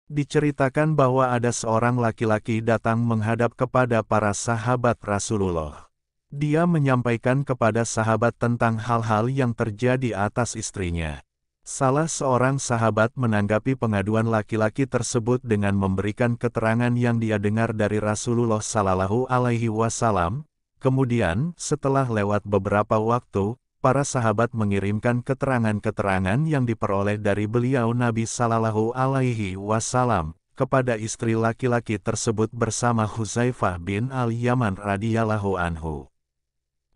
Diceritakan bahwa ada seorang laki-laki datang menghadap kepada para sahabat Rasulullah. Dia menyampaikan kepada sahabat tentang hal-hal yang terjadi atas istrinya. Salah seorang sahabat menanggapi pengaduan laki-laki tersebut dengan memberikan keterangan yang dia dengar dari Rasulullah Sallallahu Alaihi Wasallam. Kemudian, setelah lewat beberapa waktu, para sahabat mengirimkan keterangan-keterangan yang diperoleh dari beliau Nabi Sallallahu Alaihi Wasallam kepada istri laki-laki tersebut bersama Hudzaifah bin Al-Yaman radhiyallahu anhu.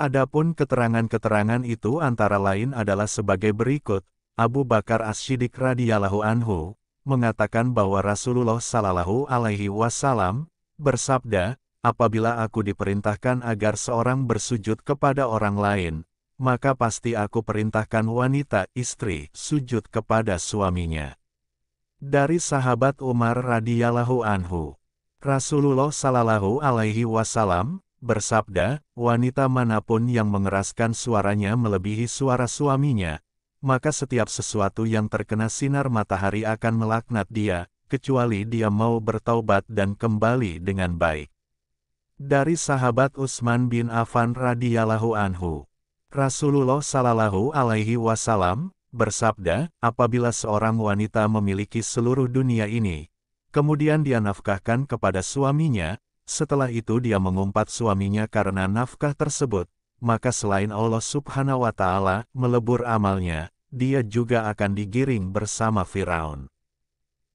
Adapun keterangan-keterangan itu antara lain adalah sebagai berikut. Abu Bakar As-Siddiq radhiyallahu anhu mengatakan bahwa Rasulullah Sallallahu Alaihi Wasallam bersabda, apabila aku diperintahkan agar seorang bersujud kepada orang lain, maka pasti aku perintahkan wanita istri sujud kepada suaminya. Dari sahabat Umar radhiyallahu anhu, Rasulullah Sallallahu Alaihi Wasallam bersabda, wanita manapun yang mengeraskan suaranya melebihi suara suaminya, maka setiap sesuatu yang terkena sinar matahari akan melaknat dia, kecuali dia mau bertaubat dan kembali dengan baik. Dari sahabat Utsman bin Affan radhiyallahu anhu, Rasulullah Sallallahu Alaihi Wasallam bersabda, apabila seorang wanita memiliki seluruh dunia ini, kemudian dia nafkahkan kepada suaminya, setelah itu dia mengumpat suaminya karena nafkah tersebut, maka selain Allah Subhanahu wa Ta'ala melebur amalnya, dia juga akan digiring bersama Firaun.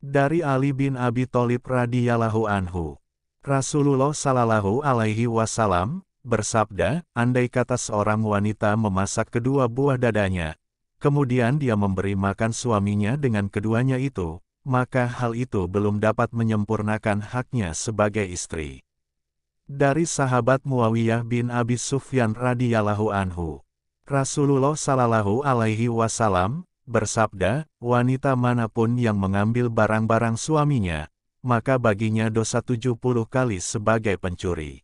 Dari Ali bin Abi Thalib radhiyallahu anhu, Rasulullah Sallallahu Alaihi Wasallam bersabda, andai kata seorang wanita memasak kedua buah dadanya, kemudian dia memberi makan suaminya dengan keduanya itu, maka hal itu belum dapat menyempurnakan haknya sebagai istri. Dari sahabat Muawiyah bin Abi Sufyan radhiyallahu anhu, Rasulullah Sallallahu Alaihi Wasallam bersabda, wanita manapun yang mengambil barang-barang suaminya, maka baginya dosa 70 kali sebagai pencuri.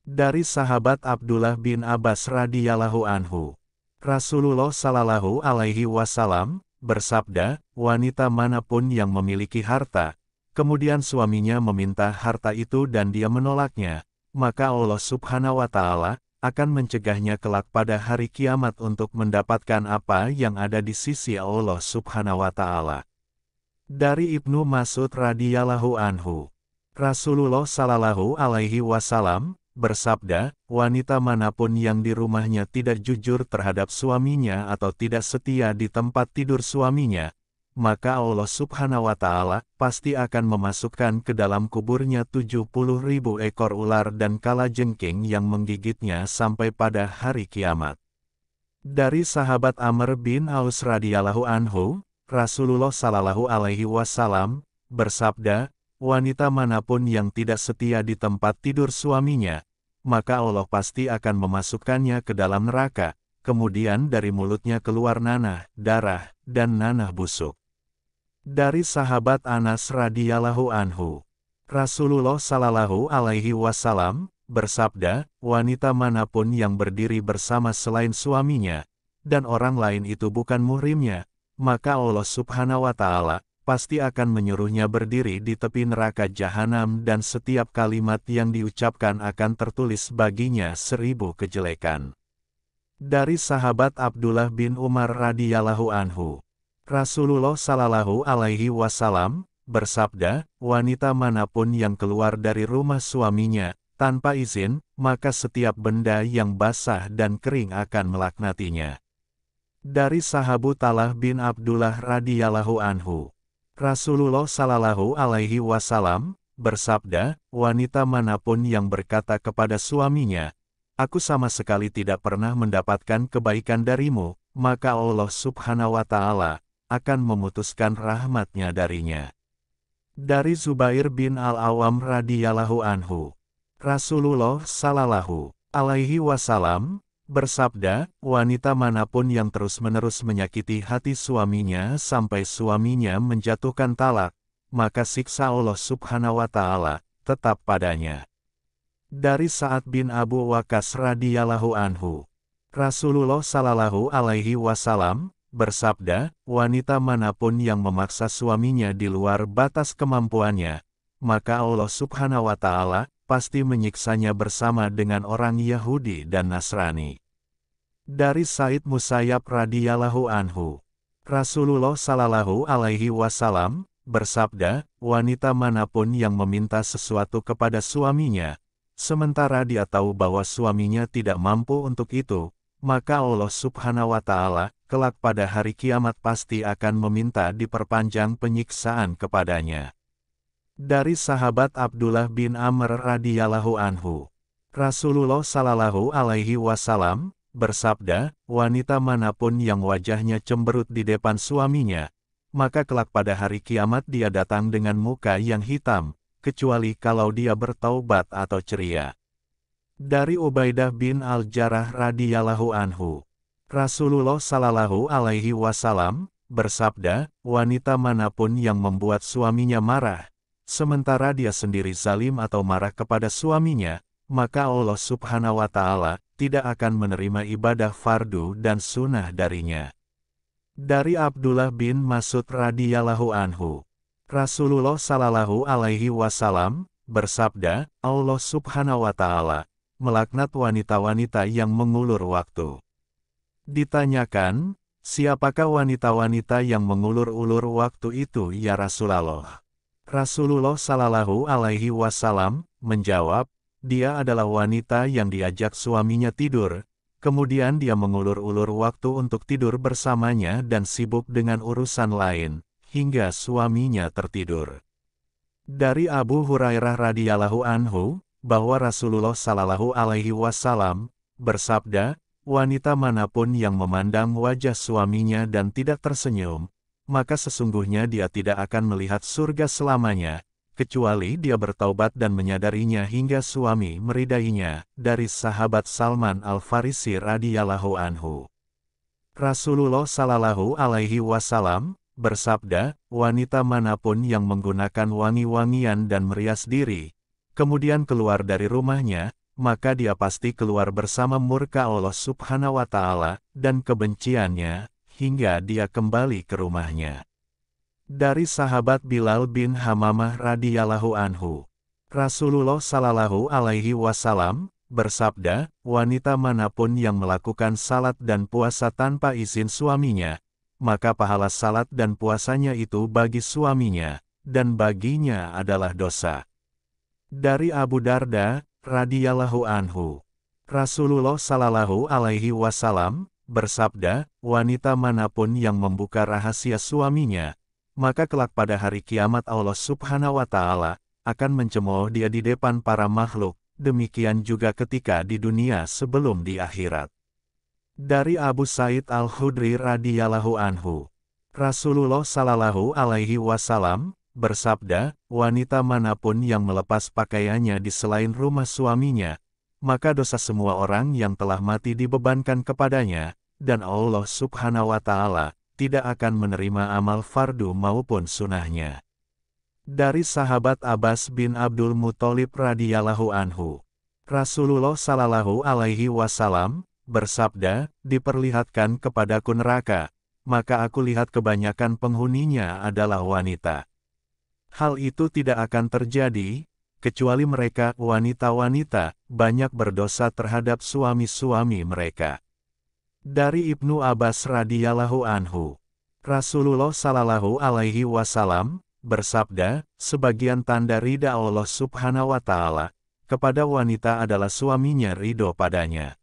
Dari sahabat Abdullah bin Abbas radhiyallahu anhu, Rasulullah Sallallahu Alaihi Wasallam bersabda, wanita manapun yang memiliki harta, kemudian suaminya meminta harta itu dan dia menolaknya, maka Allah Subhanahu wa Ta'ala akan mencegahnya kelak pada hari kiamat untuk mendapatkan apa yang ada di sisi Allah Subhanahu wa Ta'ala. Dari Ibnu Mas'ud radhiyallahu anhu, Rasulullah Sallallahu Alaihi Wasallam bersabda, wanita manapun yang di rumahnya tidak jujur terhadap suaminya atau tidak setia di tempat tidur suaminya, maka Allah Subhanahu wa Ta'ala pasti akan memasukkan ke dalam kuburnya 70.000 ekor ular dan kalajengking yang menggigitnya sampai pada hari kiamat. Dari sahabat Amr bin Aus radhiyallahu anhu, Rasulullah Sallallahu Alaihi Wasallam bersabda, wanita manapun yang tidak setia di tempat tidur suaminya, maka Allah pasti akan memasukkannya ke dalam neraka, kemudian dari mulutnya keluar nanah, darah, dan nanah busuk. Dari sahabat Anas radhiyallahu anhu, Rasulullah Sallallahu Alaihi Wasallam bersabda, wanita manapun yang berdiri bersama selain suaminya, dan orang lain itu bukan muhrimnya, maka Allah Subhanahu wa Ta'ala pasti akan menyuruhnya berdiri di tepi neraka jahanam dan setiap kalimat yang diucapkan akan tertulis baginya 1000 kejelekan. Dari sahabat Abdullah bin Umar radhiyallahu anhu, Rasulullah Sallallahu Alaihi Wasallam bersabda, wanita manapun yang keluar dari rumah suaminya tanpa izin, maka setiap benda yang basah dan kering akan melaknatinya. Dari sahabat Talha bin Abdullah radhiyallahu anhu, Rasulullah Sallallahu Alaihi Wasallam bersabda, wanita manapun yang berkata kepada suaminya, aku sama sekali tidak pernah mendapatkan kebaikan darimu, maka Allah Subhanahu wa Ta'ala akan memutuskan rahmatnya darinya. Dari Zubair bin Al-Awwam radhiyallahu anhu, Rasulullah Sallallahu Alaihi Wasallam bersabda, wanita manapun yang terus-menerus menyakiti hati suaminya sampai suaminya menjatuhkan talak, maka siksa Allah Subhanahu wa Ta'ala tetap padanya. Dari Sa'ad bin Abu Waqqas radhiyallahu anhu, Rasulullah Sallallahu Alaihi Wasallam bersabda, wanita manapun yang memaksa suaminya di luar batas kemampuannya, maka Allah Subhanahu wa Ta'ala pasti menyiksanya bersama dengan orang Yahudi dan Nasrani. Dari Said Musayyab radhiyallahu anhu, Rasulullah Shallallahu alaihi wasallam bersabda, wanita manapun yang meminta sesuatu kepada suaminya, sementara dia tahu bahwa suaminya tidak mampu untuk itu, maka Allah Subhanahu wa Ta'ala kelak pada hari kiamat pasti akan meminta diperpanjang penyiksaan kepadanya. Dari sahabat Abdullah bin Amr radhiyallahu anhu, Rasulullah Shallallahu alaihi wasallam bersabda, wanita manapun yang wajahnya cemberut di depan suaminya, maka kelak pada hari kiamat dia datang dengan muka yang hitam, kecuali kalau dia bertaubat atau ceria. Dari Ubaidah bin Al-Jarrah radhiyallahu anhu, Rasulullah Shallallahu alaihi wasallam bersabda, wanita manapun yang membuat suaminya marah, sementara dia sendiri zalim atau marah kepada suaminya, maka Allah Subhanahu wa Ta'ala tidak akan menerima ibadah fardu dan sunnah darinya. Dari Abdullah bin Mas'ud radhiyallahu anhu, Rasulullah Shallallahu alaihi wasallam bersabda, Allah Subhanahu wa Ta'ala melaknat wanita-wanita yang mengulur waktu. Ditanyakan, siapakah wanita-wanita yang mengulur-ulur waktu itu ya Rasulullah? Rasulullah Shallallahu alaihi wasallam menjawab, dia adalah wanita yang diajak suaminya tidur, kemudian dia mengulur-ulur waktu untuk tidur bersamanya dan sibuk dengan urusan lain, hingga suaminya tertidur. Dari Abu Hurairah radhiyallahu anhu, bahwa Rasulullah Shallallahu alaihi wasallam bersabda, wanita manapun yang memandang wajah suaminya dan tidak tersenyum, maka sesungguhnya dia tidak akan melihat surga selamanya, kecuali dia bertaubat dan menyadarinya hingga suami meridainya. Dari sahabat Salman Al-Farisi radhiyallahu anhu, Rasulullah Shallallahu alaihi wasallam bersabda, wanita manapun yang menggunakan wangi-wangian dan merias diri, kemudian keluar dari rumahnya, maka dia pasti keluar bersama murka Allah Subhanahu wa Ta'ala dan kebenciannya, hingga dia kembali ke rumahnya. Dari sahabat Bilal bin Hamamah radhiyallahu anhu, Rasulullah Shallallahu alaihi wasallam bersabda, wanita manapun yang melakukan salat dan puasa tanpa izin suaminya, maka pahala salat dan puasanya itu bagi suaminya, dan baginya adalah dosa. Dari Abu Darda radhiyallahu anhu, Rasulullah Shallallahu alaihi wasallam bersabda, wanita manapun yang membuka rahasia suaminya, maka kelak pada hari kiamat Allah Subhanahu wa Ta'ala akan mencemooh dia di depan para makhluk, demikian juga ketika di dunia sebelum di akhirat. Dari Abu Sa'id Al-Khudri radhiyallahu anhu, Rasulullah Shallallahu alaihi wasallam bersabda, wanita manapun yang melepas pakaiannya di selain rumah suaminya, maka dosa semua orang yang telah mati dibebankan kepadanya, dan Allah Subhanahu wa Ta'ala tidak akan menerima amal fardu maupun sunnahnya. Dari sahabat Abbas bin Abdul Muthalib radhiyallahu anhu, Rasulullah Shallallahu alaihi wasallam bersabda, diperlihatkan kepadaku neraka, maka aku lihat kebanyakan penghuninya adalah wanita. Hal itu tidak akan terjadi, kecuali mereka wanita-wanita banyak berdosa terhadap suami-suami mereka. Dari Ibnu Abbas radhiyallahu anhu, Rasulullah Shallallahu alaihi wasallam bersabda, sebagian tanda ridha Allah Subhanahu wa Ta'ala kepada wanita adalah suaminya ridho padanya.